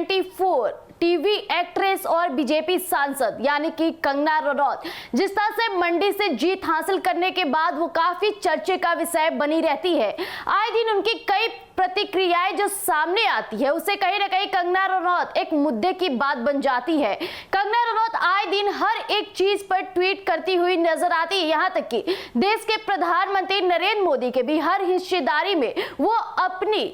न्यूज़24 TV actress और BJP सांसद यानी कि कंगना रनौत जिस तरह से मंडी से जीत हासिल करने के बाद वो काफी चर्चे का विषय बनी रहती है। आए दिन उनकी कई प्रतिक्रियाएं जो सामने आती है उससे कहीं ना कहीं कंगना रनौत एक मुद्दे की बात बन जाती है। कंगना रनौत आए दिन हर एक चीज पर ट्वीट करती हुई नजर आती है, यहाँ तक कि देश के प्रधानमंत्री नरेंद्र मोदी के भी हर हिस्सेदारी में वो अपनी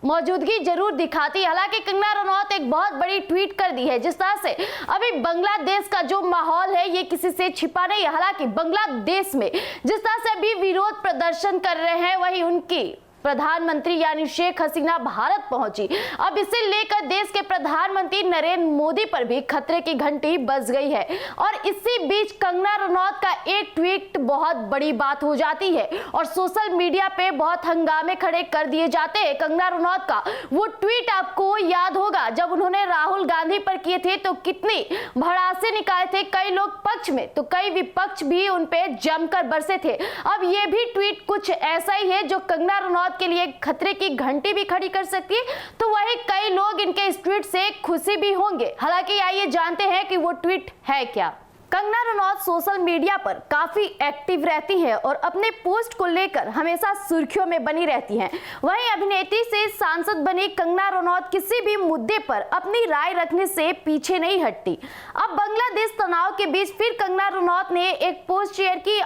मौजूदगी जरूर दिखाती है। हालांकि कंगना रनौत एक बहुत बड़ी ट्वीट कर दी है जिस तरह से अभी बांग्लादेश का जो माहौल है ये किसी से छिपा नहीं है। हालांकि बांग्लादेश में जिस तरह से अभी विरोध प्रदर्शन कर रहे हैं वही उनकी प्रधानमंत्री यानी शेख हसीना भारत पहुंची। अब इसे लेकर देश के प्रधानमंत्री नरेंद्र मोदी पर भी खतरे की घंटी बज गई है और इसी बीच कंगना रनौत का एक ट्वीट बहुत बड़ी बात हो जाती है और सोशल मीडिया पे बहुत हंगामे खड़े कर दिए जाते हैं। कंगना रनौत का वो ट्वीट आपको याद होगा जब उन्होंने राहुल गांधी पर किए थे तो कितनी भड़ासे निकाले थे, कई लोग पक्ष में तो कई विपक्ष भी उन पे जमकर बरसे थे। अब ये भी ट्वीट कुछ ऐसा ही है जो कंगना रनौत के लिए खतरे की घंटी भी खड़ी कर सकती है, तो वही कई लोग इनके इस ट्वीट से खुशी भी होंगे। हालांकि आइए जानते हैं कि वो ट्वीट है क्या। कंगना रनौत सोशल मीडिया पर काफी एक्टिव रहती है और अपने पोस्ट को लेकर हमेशा सुर्खियों में बनी रहती हैं। वहीं अभिनेत्री से सांसद बनी कंगना रनौत किसी भी मुद्दे पर अपनी राय रखने से पीछे नहीं हटती। अब बांग्लादेश तनाव के बीच फिर कंगना रनौत ने एक पोस्ट शेयर की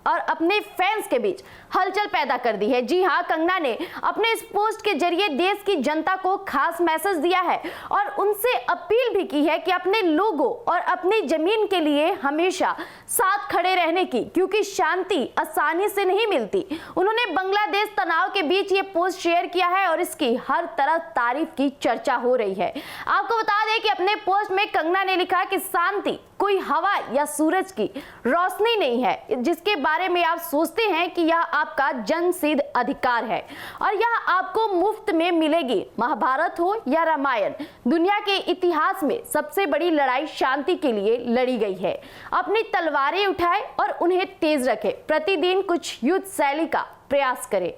और अपने फैंस के बीच हलचल पैदा कर दी है। जी हां, कंगना ने अपने इस पोस्ट के जरिए देश की जनता को खास मैसेज दिया है और उनसे अपील भी की है कि अपने लोगों और अपनी जमीन के लिए हमेशा साथ खड़े रहने की, क्योंकि शांति आसानी से नहीं मिलती। उन्होंने बांग्लादेश तनाव के बीच ये पोस्ट शेयर किया है और इसकी हर तरफ तारीफ की चर्चा हो रही है। आपको बता दें कि अपने पोस्ट में कंगना ने लिखा कि शांति कोई हवा या सूरज की रोशनी नहीं है जिसके बारे में आप सोचते हैं कि यह आपका जन्मसिद्ध अधिकार है और यह आपको मुफ्त में मिलेगी। महाभारत हो या रामायण, दुनिया के इतिहास में सबसे बड़ी लड़ाई शांति के लिए लड़ी गई है। अपनी तलवारें उठाएं और उन्हें तेज रखें, प्रतिदिन कुछ युद्ध शैली का प्रयास करें।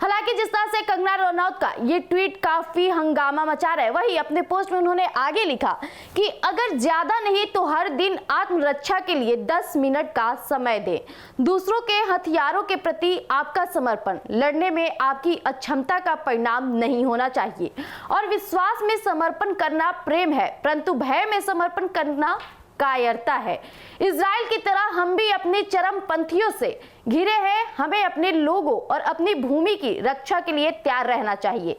हालांकि जिस तरह से कंगना रनौत का ये ट्वीट काफी हंगामा मचा रहा है, वही अपने पोस्ट में उन्होंने आगे लिखा कि अगर ज्यादा नहीं तो हर दिन आत्मरक्षा के लिए 10 मिनट का समय दें। दूसरों के हथियारों के प्रति आपका समर्पण लड़ने में आपकी अक्षमता का परिणाम नहीं होना चाहिए और विश्वास में समर्पण करना प्रेम है, परंतु भय में समर्पण करना कायरता है। इजराइल की तरह हम भी अपने चरमपंथियों से घिरे हैं, हमें अपने लोगों और अपनी भूमि की रक्षा के लिए तैयार रहना चाहिए।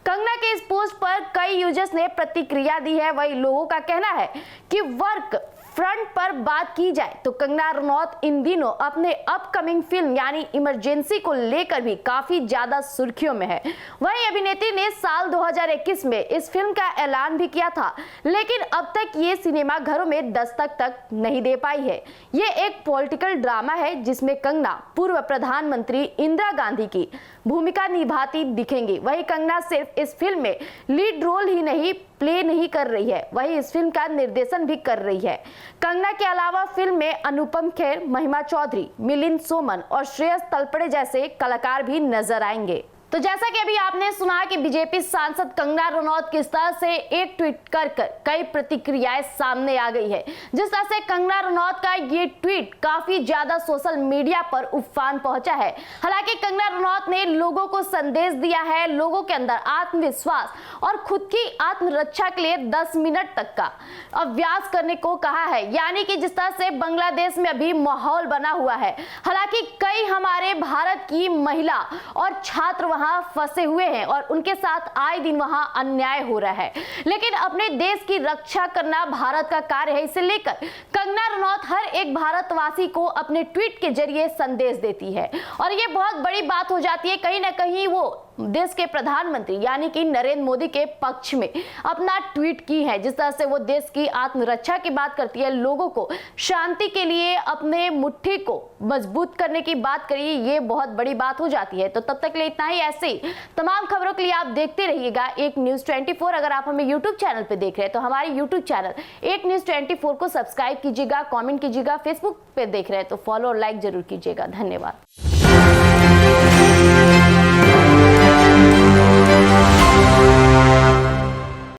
कंगना के इस पोस्ट पर कई यूजर्स ने प्रतिक्रिया दी है। वही लोगों का कहना है कि वर्क फ्रंट पर बात की जाए तो कंगना रनौत इन दिनों अपने अपकमिंग फिल्म यानी इमरजेंसी को लेकर भी काफी ज्यादा सुर्खियों में है। वहीं अभिनेत्री ने साल 2021 में इस फिल्म का ऐलान भी किया था, लेकिन अब तक ये सिनेमा घरों में दस्तक तक नहीं दे पाई है। ये एक पॉलिटिकल ड्रामा है जिसमें कंगना पूर्व प्रधानमंत्री इंदिरा गांधी की भूमिका निभाती दिखेंगी। वही कंगना सिर्फ इस फिल्म में लीड रोल ही नहीं प्ले नहीं कर रही है, वही इस फिल्म का निर्देशन भी कर रही है। कंगना के अलावा फिल्म में अनुपम खेर, महिमा चौधरी, मिलिंद सोमन और श्रेयस तलपड़े जैसे कलाकार भी नजर आएंगे। तो जैसा कि अभी आपने सुना कि बीजेपी सांसद कंगना रनौत किस तरह से एक ट्वीट कर कई प्रतिक्रियाएं सामने आ गई है। जिस तरह से कंगना रनौत का ये ट्वीट काफी ज्यादा सोशल मीडिया पर उफान पहुंचा है। हालांकि कंगना रनौत ने लोगों को संदेश दिया है, लोगों के अंदर आत्मविश्वास और खुद की आत्मरक्षा के लिए 10 मिनट तक का अभ्यास करने को कहा है। यानी कि जिस तरह से बांग्लादेश में अभी माहौल बना हुआ है, हालांकि कई हमारे भारत की महिला और छात्र वहां फंसे हुए हैं और उनके साथ आए दिन वहां अन्याय हो रहा है, लेकिन अपने देश की रक्षा करना भारत का कार्य है। इसे लेकर कंगना रनौत हर एक भारतवासी को अपने ट्वीट के जरिए संदेश देती है और ये बहुत बड़ी बात हो जाती है। कहीं ना कहीं वो देश के प्रधानमंत्री यानी कि नरेंद्र मोदी के पक्ष में अपना ट्वीट की है। जिस तरह से वो देश की आत्मरक्षा की बात करती है, लोगों को शांति के लिए अपने मुट्ठी को मजबूत करने की बात करिए, ये बहुत बड़ी बात हो जाती है। तो तब तक के लिए इतना ही। ऐसे ही तमाम खबरों के लिए आप देखते रहिएगा एक न्यूज़ 24। अगर आप हमें यूट्यूब चैनल पे देख रहे हैं तो हमारे यूट्यूब चैनल एक न्यूज़ 24 को सब्सक्राइब कीजिएगा, कमेंट कीजिएगा। फेसबुक पे देख रहे हैं तो फॉलो और लाइक जरूर कीजिएगा। धन्यवाद।